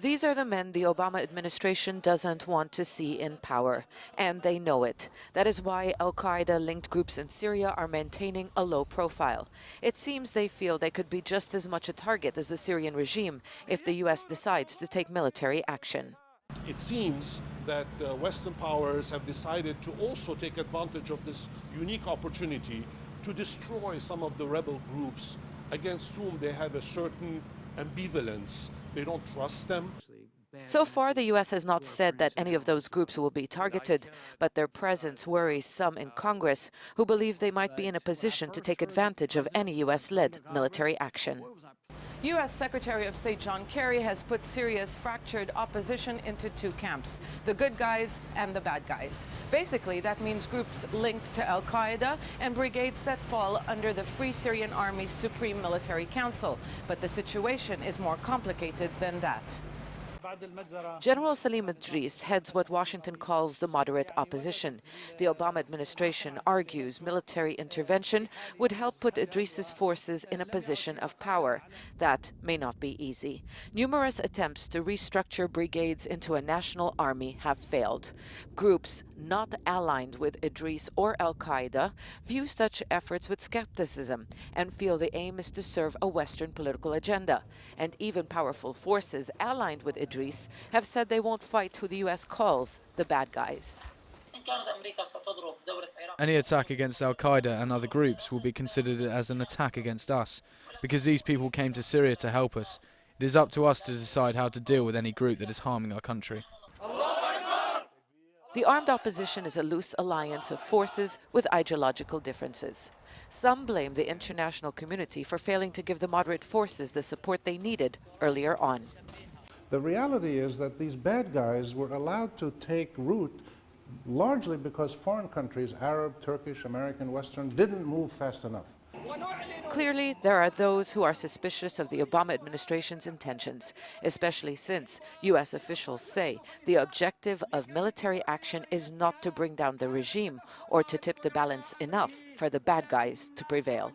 These are the men the Obama administration doesn't want to see in power, and they know it. That is why Al-Qaeda-linked groups in Syria are maintaining a low profile. It seems they feel they could be just as much a target as the Syrian regime if the U.S. decides to take military action. It seems that Western powers have decided to also take advantage of this unique opportunity to destroy some of the rebel groups against whom they have a certain ambivalence. They don't trust them. So far, the U.S. has not said that any of those groups will be targeted, but their presence worries some in Congress who believe they might be in a position to take advantage of any U.S.-led military action. U.S. Secretary of State John Kerry has put Syria's fractured opposition into two camps, the good guys and the bad guys. Basically, that means groups linked to Al-Qaeda and brigades that fall under the Free Syrian Army's Supreme Military Council. But the situation is more complicated than that. General Salim Idris heads what Washington calls the moderate opposition. The Obama administration argues military intervention would help put Idris's forces in a position of power. That may not be easy. Numerous attempts to restructure brigades into a national army have failed. Groups not aligned with Idris or Al-Qaeda view such efforts with skepticism and feel the aim is to serve a Western political agenda. And even powerful forces aligned with Idris have said they won't fight who the U.S. calls the bad guys. Any attack against Al-Qaeda and other groups will be considered as an attack against us, because these people came to Syria to help us. It is up to us to decide how to deal with any group that is harming our country. The armed opposition is a loose alliance of forces with ideological differences. Some blame the international community for failing to give the moderate forces the support they needed earlier on. The reality is that these bad guys were allowed to take root largely because foreign countries, Arab, Turkish, American, Western, didn't move fast enough. Clearly, there are those who are suspicious of the Obama administration's intentions, especially since U.S. officials say the objective of military action is not to bring down the regime or to tip the balance enough for the bad guys to prevail.